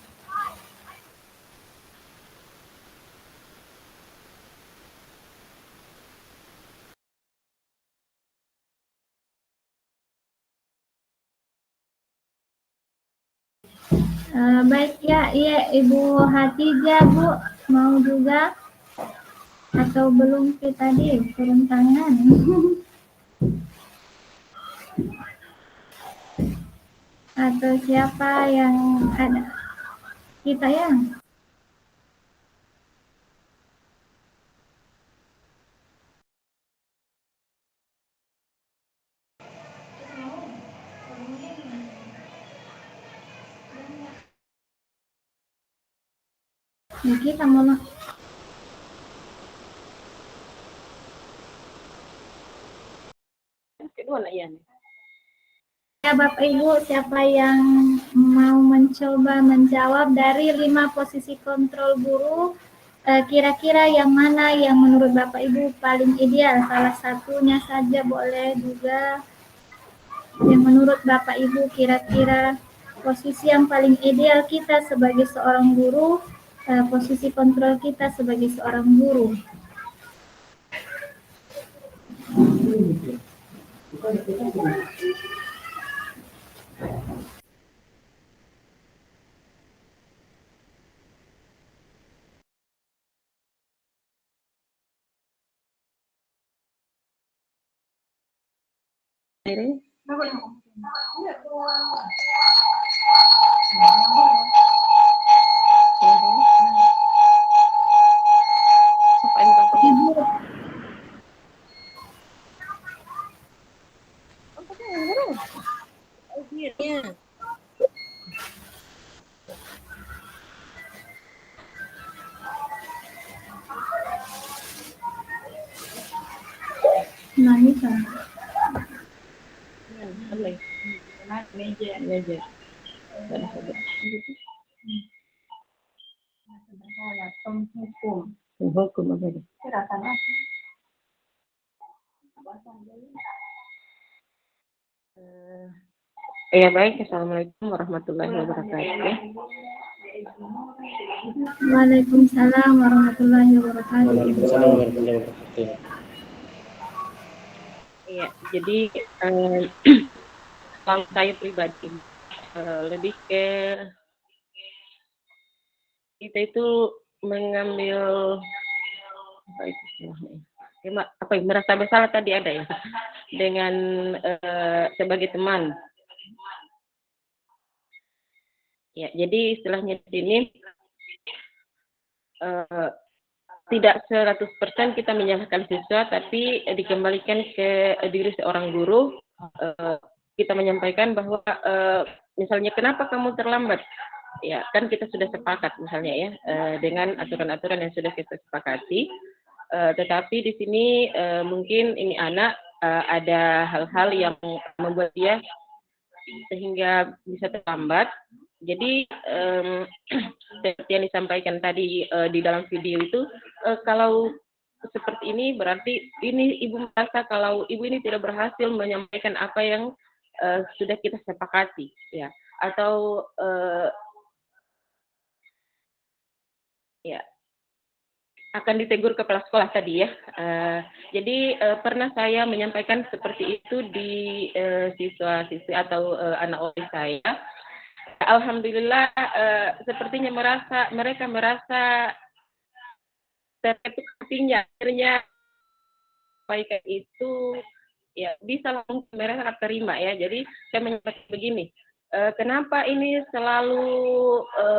Baik ya, iya Ibu Hatijah, Bu, mau juga atau belum tadi turun tangan? Atau siapa yang ada? Kita ya? Ya, kita mau kedua lah ya. ya Bapak Ibu, siapa yang mau mencoba menjawab dari 5 posisi kontrol guru, kira-kira yang mana yang menurut Bapak Ibu paling ideal? Salah satunya saja boleh juga. Yang menurut Bapak Ibu kira-kira posisi yang paling ideal kita sebagai seorang guru, posisi kontrol kita sebagai seorang guru. Ibu, nah ini kan. Meja. Hukum apa itu? Ya baik, assalamualaikum warahmatullahi wabarakatuh. Waalaikumsalam warahmatullahi wabarakatuh. Waalaikumsalam warahmatullahi wabarakatuh. Iya, jadi kalau saya pribadi lebih ke kita itu mengambil apa itu istilahnya? Apa ya, merasa bersalah tadi ada ya dengan sebagai teman. Ya, jadi istilahnya di sini tidak 100% kita menyalahkan siswa, tapi dikembalikan ke diri seorang guru. Kita menyampaikan bahwa misalnya kenapa kamu terlambat? Ya, kan kita sudah sepakat misalnya ya dengan aturan-aturan yang sudah kita sepakati. Tetapi di sini mungkin ini anak ada hal-hal yang membuat dia sehingga bisa terlambat. Jadi seperti yang disampaikan tadi di dalam video itu, kalau seperti ini berarti ini ibu merasa kalau ibu ini tidak berhasil menyampaikan apa yang sudah kita sepakati, ya, atau ya akan ditegur kepala sekolah tadi ya. Jadi pernah saya menyampaikan seperti itu di siswa-siswi atau anak OSIS saya. alhamdulillah sepertinya mereka merasa terketuk hatinya, akhirnya sampaikan itu ya bisa langsung mereka terima ya. Jadi saya menyampaikan begini, kenapa ini selalu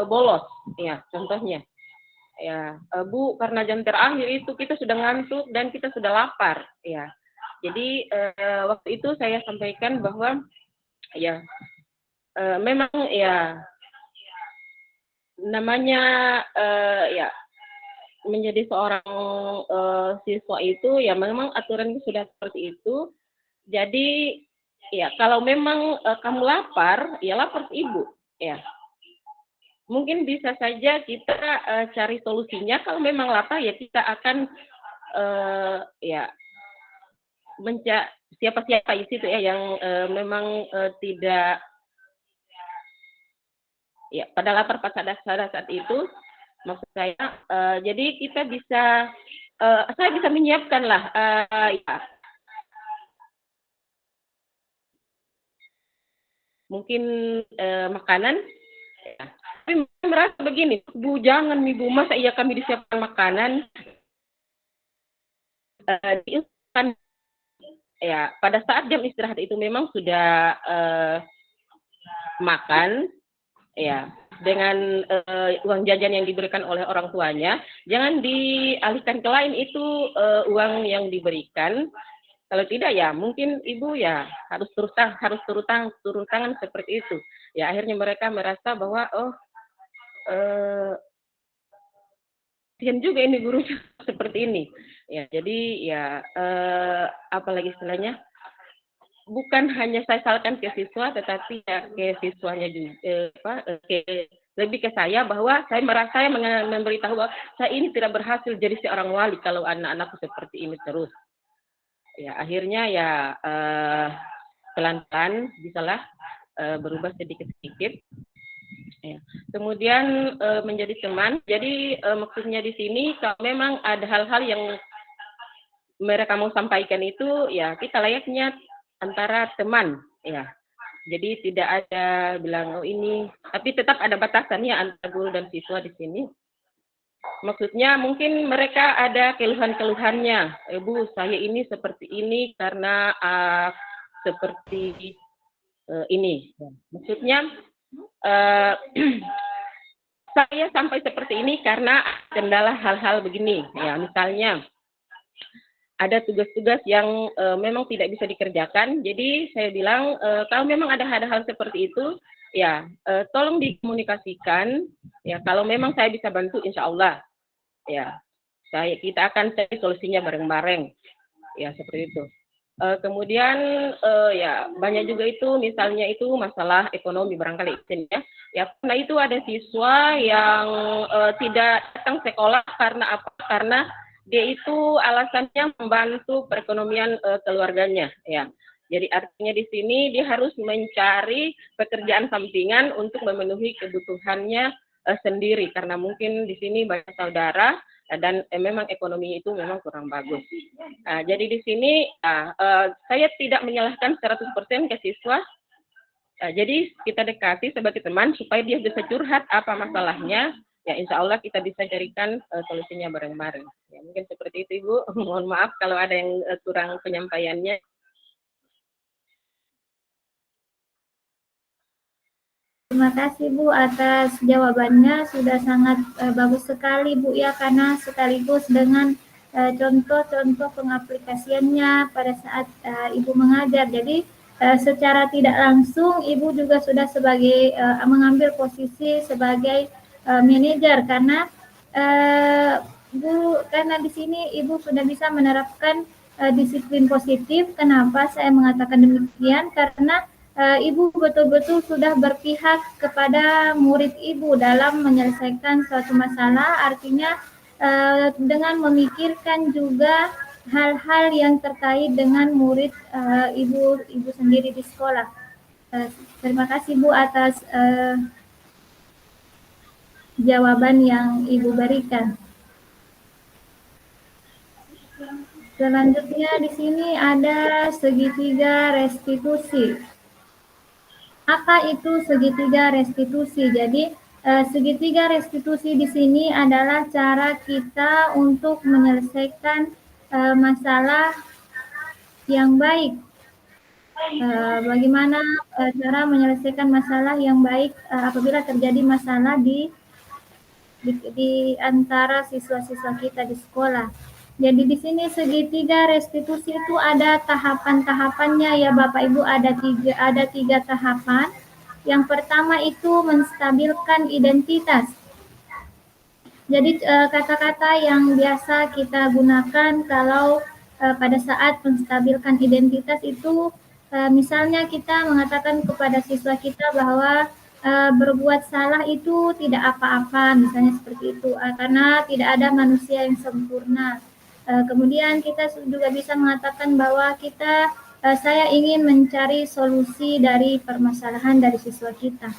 bolos ya, contohnya ya, Bu, karena jam terakhir itu kita sudah ngantuk dan kita sudah lapar ya. Jadi waktu itu saya sampaikan bahwa ya memang ya namanya ya menjadi seorang siswa itu ya memang aturannya sudah seperti itu. Jadi ya kalau memang kamu lapar, ya lapor ke ibu ya. Mungkin bisa saja kita cari solusinya. Kalau memang lapar ya kita akan ya siapa-siapa di situ ya yang memang tidak ya pada lapar pada saat itu, maksud saya jadi kita bisa saya bisa menyiapkan lah ya, mungkin makanan ya. Tapi merasa begini, Bu, jangan Bu, masa iya kami disiapkan makanan diusahakan ya pada saat jam istirahat itu memang sudah makan ya dengan uang jajan yang diberikan oleh orang tuanya, jangan dialihkan ke lain itu uang yang diberikan. Kalau tidak ya mungkin ibu ya harus turun tangan seperti itu. Ya akhirnya mereka merasa bahwa kasihan juga ini guru seperti ini. Ya jadi ya apalagi istilahnya, bukan hanya saya salahkan ke siswa, tetapi ya ke siswanya juga, lebih ke saya bahwa saya merasa memberitahu bahwa saya ini tidak berhasil jadi seorang wali kalau anak-anakku seperti ini terus. Ya akhirnya ya pelan-pelan bisalah berubah sedikit-sedikit. Ya. Kemudian menjadi teman. Jadi maksudnya di sini kalau memang ada hal-hal yang mereka mau sampaikan itu ya kita layaknya antara teman ya. Jadi tidak ada bilang oh ini, tapi tetap ada batasannya antara guru dan siswa di sini. Maksudnya mungkin mereka ada keluhan-keluhannya. Bu, saya ini seperti ini karena seperti ini. Maksudnya saya sampai seperti ini karena kendala hal-hal begini. Ya, misalnya ada tugas-tugas yang memang tidak bisa dikerjakan. Jadi saya bilang kalau memang ada hal-hal seperti itu, ya tolong dikomunikasikan. Ya kalau memang saya bisa bantu, insya Allah, ya kita akan cari solusinya bareng-bareng. Ya seperti itu. Kemudian ya banyak juga itu misalnya itu masalah ekonomi barangkali ya. Ya karena itu ada siswa yang tidak datang sekolah karena apa? Karena dia itu alasannya membantu perekonomian keluarganya ya. Jadi artinya di sini dia harus mencari pekerjaan sampingan untuk memenuhi kebutuhannya sendiri karena mungkin di sini banyak saudara dan memang ekonomi itu memang kurang bagus. Jadi di sini saya tidak menyalahkan 100% ke siswa. Jadi kita dekati sebagai teman supaya dia bisa curhat apa masalahnya. Ya insya Allah kita bisa carikan solusinya bareng-bareng. Ya, mungkin seperti itu Ibu. Mohon maaf kalau ada yang kurang penyampaiannya. Terima kasih Bu atas jawabannya, sudah sangat bagus sekali Bu ya, karena sekaligus dengan contoh-contoh pengaplikasiannya pada saat Ibu mengajar. Jadi secara tidak langsung Ibu juga sudah sebagai mengambil posisi sebagai manajer karena Bu, karena di sini Ibu sudah bisa menerapkan disiplin positif. Kenapa saya mengatakan demikian? Karena Ibu betul-betul sudah berpihak kepada murid Ibu dalam menyelesaikan suatu masalah, artinya dengan memikirkan juga hal-hal yang terkait dengan murid Ibu sendiri di sekolah. Terima kasih Bu atas jawaban yang Ibu berikan. Selanjutnya di sini ada segitiga restitusi. Apa itu segitiga restitusi? Jadi segitiga restitusi di sini adalah cara kita untuk menyelesaikan masalah yang baik. Bagaimana cara menyelesaikan masalah yang baik apabila terjadi masalah di antara siswa-siswa kita di sekolah. Jadi di sini segitiga restitusi itu ada tahapan-tahapannya ya Bapak Ibu, ada tiga tahapan. Yang pertama itu menstabilkan identitas. Jadi kata-kata yang biasa kita gunakan kalau pada saat menstabilkan identitas itu misalnya kita mengatakan kepada siswa kita bahwa berbuat salah itu tidak apa-apa, misalnya seperti itu, karena tidak ada manusia yang sempurna. Kemudian kita juga bisa mengatakan bahwa saya ingin mencari solusi dari permasalahan dari siswa kita.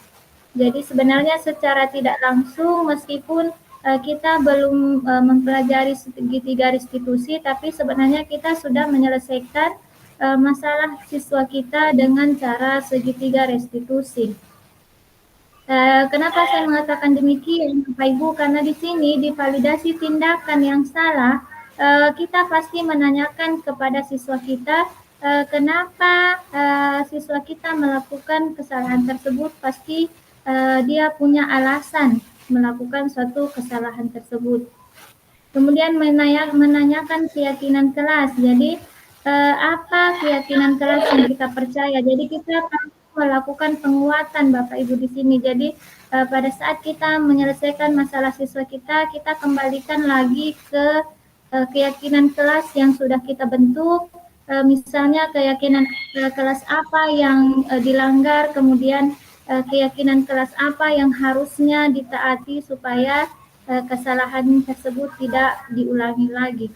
Jadi sebenarnya secara tidak langsung meskipun kita belum mempelajari segitiga restitusi, tapi sebenarnya kita sudah menyelesaikan masalah siswa kita dengan cara segitiga restitusi. Kenapa saya mengatakan demikian, Bapak Ibu? Karena di sini di validasi tindakan yang salah, kita pasti menanyakan kepada siswa kita kenapa siswa kita melakukan kesalahan tersebut. Pasti dia punya alasan melakukan suatu kesalahan tersebut. Kemudian menanyakan keyakinan kelas. Jadi apa keyakinan kelas yang kita percaya? Jadi kita melakukan penguatan Bapak Ibu di sini. Jadi pada saat kita menyelesaikan masalah siswa kita kembalikan lagi ke keyakinan kelas yang sudah kita bentuk. Misalnya keyakinan kelas apa yang dilanggar, kemudian keyakinan kelas apa yang harusnya ditaati supaya kesalahan tersebut tidak diulangi lagi.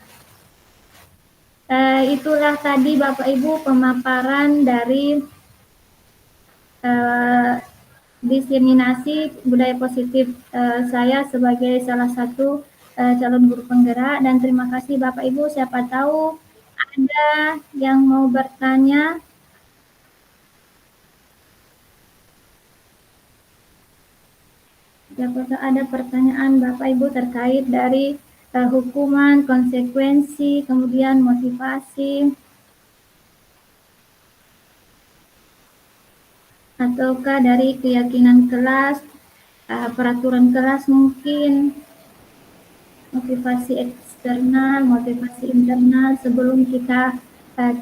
Itulah tadi Bapak Ibu pemaparan dari diseminasi budaya positif saya sebagai salah satu calon guru penggerak, dan terima kasih Bapak Ibu. Siapa tahu ada yang mau bertanya. Apakah ada pertanyaan Bapak Ibu terkait dari hukuman, konsekuensi, kemudian motivasi, ataukah dari keyakinan kelas, peraturan kelas mungkin, motivasi eksternal, motivasi internal, sebelum kita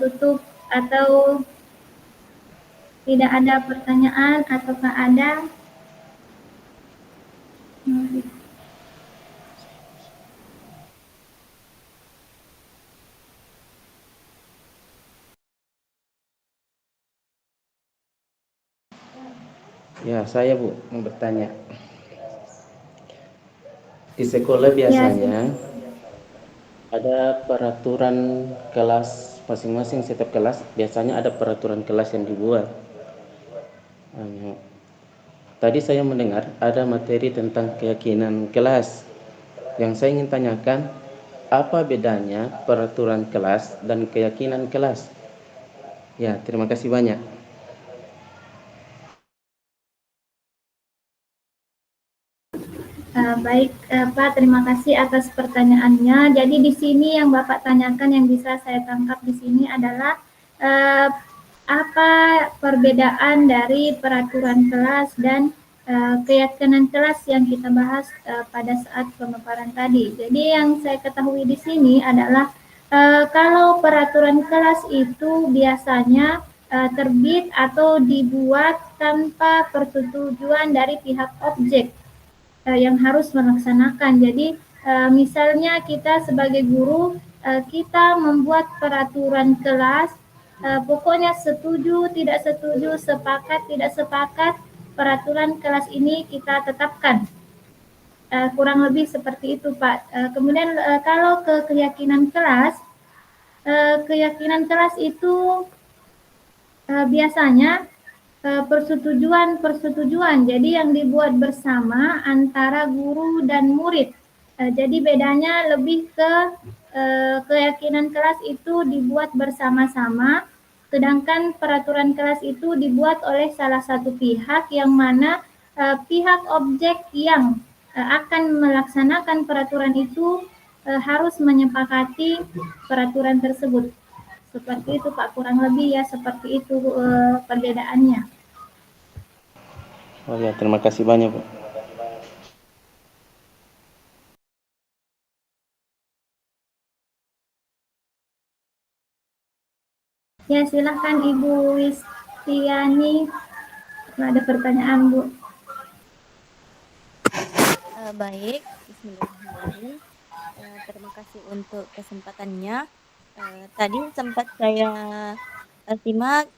tutup, atau tidak ada pertanyaan ataukah ada? Ya, saya Bu mau bertanya. Di sekolah biasanya ada peraturan kelas masing-masing, setiap kelas biasanya ada peraturan kelas yang dibuat. Tadi saya mendengar ada materi tentang keyakinan kelas. Yang saya ingin tanyakan, apa bedanya peraturan kelas dan keyakinan kelas? Ya, terima kasih banyak. Baik Pak, terima kasih atas pertanyaannya. Jadi di sini yang Bapak tanyakan yang bisa saya tangkap di sini adalah apa perbedaan dari peraturan kelas dan keyakinan kelas yang kita bahas pada saat pemaparan tadi. Jadi yang saya ketahui di sini adalah kalau peraturan kelas itu biasanya terbit atau dibuat tanpa persetujuan dari pihak objek yang harus melaksanakan. Jadi misalnya kita sebagai guru kita membuat peraturan kelas, pokoknya setuju, tidak setuju, sepakat, tidak sepakat, peraturan kelas ini kita tetapkan. Kurang lebih seperti itu Pak. Kemudian kalau ke keyakinan kelas itu biasanya persetujuan. Jadi yang dibuat bersama antara guru dan murid. Jadi bedanya lebih ke keyakinan kelas itu dibuat bersama-sama Sedangkan peraturan kelas itu dibuat oleh salah satu pihak yang mana pihak objek yang akan melaksanakan peraturan itu harus menyepakati peraturan tersebut. Seperti itu Pak, kurang lebih ya seperti itu perbedaannya. Oh ya, terima kasih banyak, Bu. Ya, silahkan Ibu Wistiani. Ada pertanyaan, Bu. Baik, Bismillahirrahmanirrahim. Terima kasih untuk kesempatannya. Tadi sempat saya simak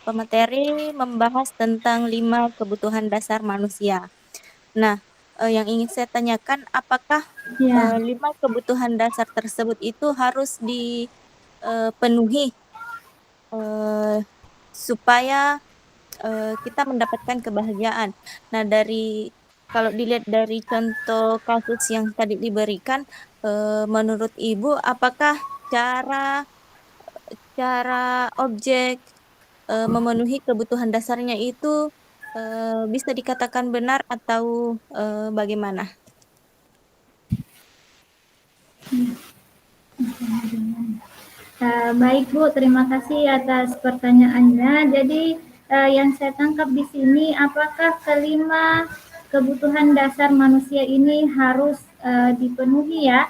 pemateri membahas tentang 5 kebutuhan dasar manusia. Nah, yang ingin saya tanyakan, apakah Ya, 5 kebutuhan dasar tersebut itu harus dipenuhi supaya kita mendapatkan kebahagiaan. Nah, kalau dilihat dari contoh kasus yang tadi diberikan, menurut Ibu, apakah cara cara objek memenuhi kebutuhan dasarnya itu bisa dikatakan benar atau bagaimana? baik Bu, terima kasih atas pertanyaannya. Jadi yang saya tangkap di sini, apakah kelima kebutuhan dasar manusia ini harus dipenuhi ya?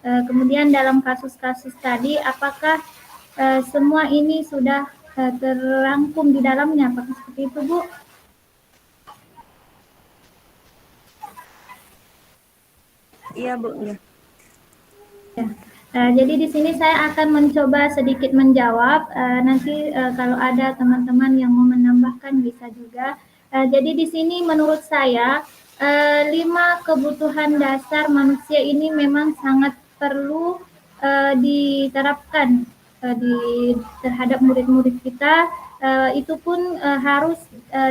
Kemudian dalam kasus-kasus tadi, apakah semua ini sudah terrangkum di dalamnya? Apakah seperti itu Bu? Iya, Bu. Iya. Jadi di sini saya akan mencoba sedikit menjawab. Nanti kalau ada teman-teman yang mau menambahkan bisa juga. Jadi di sini menurut saya 5 kebutuhan dasar manusia ini memang sangat perlu diterapkan terhadap murid-murid kita. Itu pun harus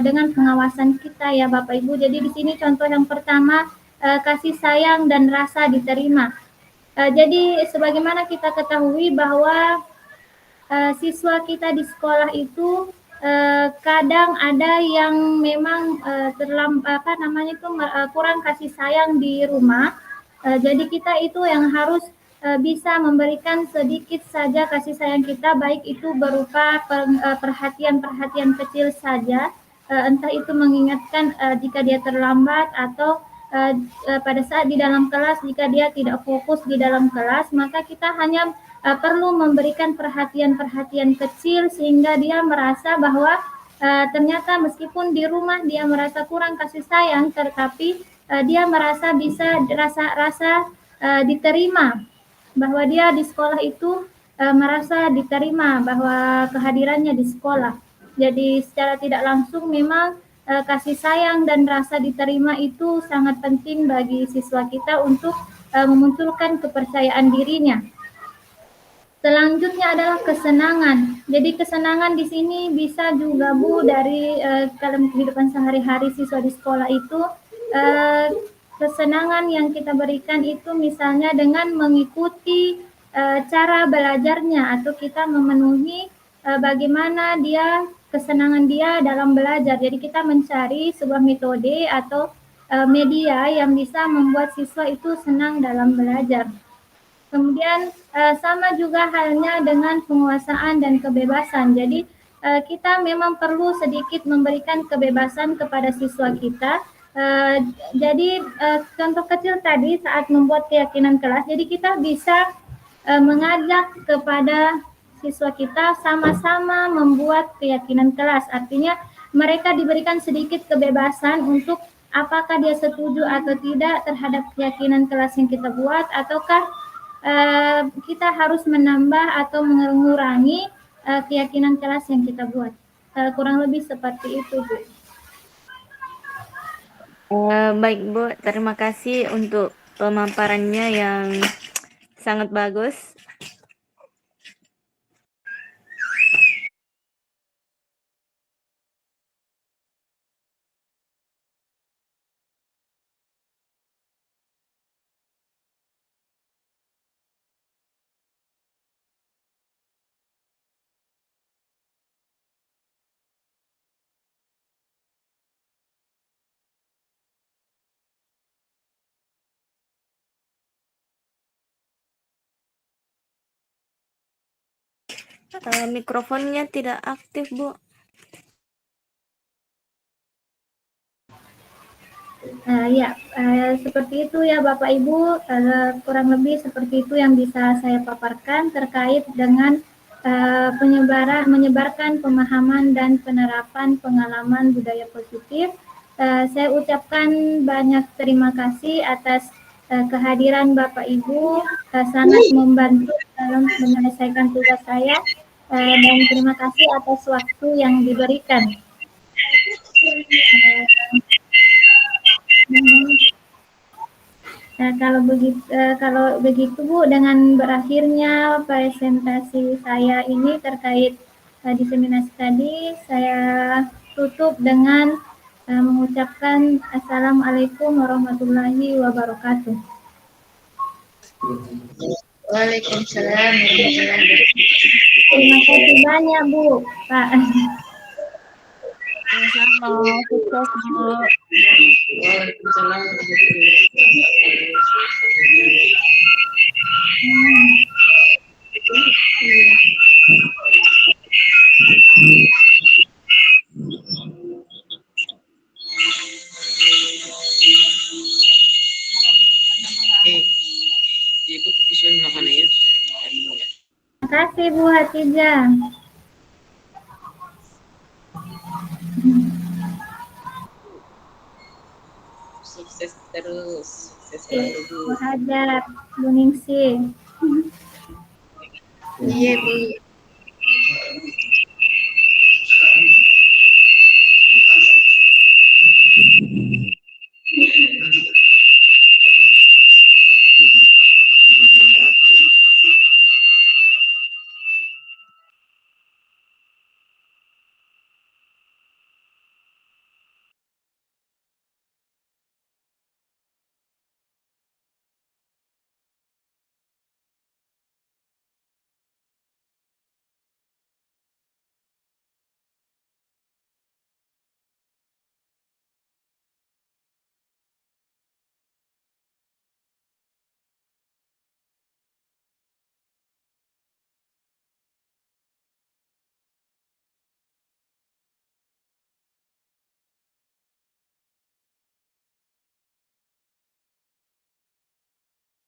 dengan pengawasan kita ya Bapak Ibu. Jadi di sini contoh yang pertama kasih sayang dan rasa diterima. Jadi sebagaimana kita ketahui bahwa siswa kita di sekolah itu kadang ada yang memang kurang kasih sayang di rumah. Jadi kita itu yang harus bisa memberikan sedikit saja kasih sayang kita, baik itu berupa perhatian-perhatian kecil saja, entah itu mengingatkan jika dia terlambat atau pada saat di dalam kelas jika dia tidak fokus di dalam kelas, maka kita hanya perlu memberikan perhatian-perhatian kecil sehingga dia merasa bahwa ternyata meskipun di rumah dia merasa kurang kasih sayang, tetapi dia merasa bisa rasa diterima, bahwa dia di sekolah itu merasa diterima bahwa kehadirannya di sekolah. Jadi secara tidak langsung memang kasih sayang dan rasa diterima itu sangat penting bagi siswa kita untuk memunculkan kepercayaan dirinya. Selanjutnya adalah kesenangan. Jadi kesenangan di sini bisa juga Bu dari dalam kehidupan sehari-hari siswa di sekolah itu kesenangan yang kita berikan itu misalnya dengan mengikuti cara belajarnya atau kita memenuhi bagaimana kesenangan dia dalam belajar. Jadi kita mencari sebuah metode atau media yang bisa membuat siswa itu senang dalam belajar. Kemudian sama juga halnya dengan penguasaan dan kebebasan. Jadi kita memang perlu sedikit memberikan kebebasan kepada siswa kita. Jadi contoh kecil tadi saat membuat keyakinan kelas, jadi kita bisa mengajak kepada siswa kita sama-sama membuat keyakinan kelas. Artinya mereka diberikan sedikit kebebasan untuk apakah dia setuju atau tidak terhadap keyakinan kelas yang kita buat, ataukah kita harus menambah atau mengurangi keyakinan kelas yang kita buat. Kurang lebih seperti itu, Bu. Baik, Bu. Terima kasih untuk pemaparannya yang sangat bagus. Mikrofonnya tidak aktif, Bu. Ya, seperti itu ya Bapak Ibu, kurang lebih seperti itu yang bisa saya paparkan terkait dengan menyebarkan pemahaman dan penerapan pengalaman budaya positif. Saya ucapkan banyak terima kasih atas kehadiran Bapak Ibu, sangat membantu dalam menyelesaikan tugas saya, dan terima kasih atas waktu yang diberikan. Kalau begitu Bu, dengan berakhirnya presentasi saya ini terkait diseminasi tadi, saya tutup dengan mengucapkan Assalamualaikum warahmatullahi wabarakatuh. Waalaikumsalam warahmatullahi wabarakatuh. Terima kasih banyak Bu, Pak. Sama-sama, sukses, Bu. Waalaikumsalam warahmatullahi Terima kasih Bu Hatijah. Sukses terus, sukses selalu Bu. Bu Hajar, Bu Ningsih. Iya Bu.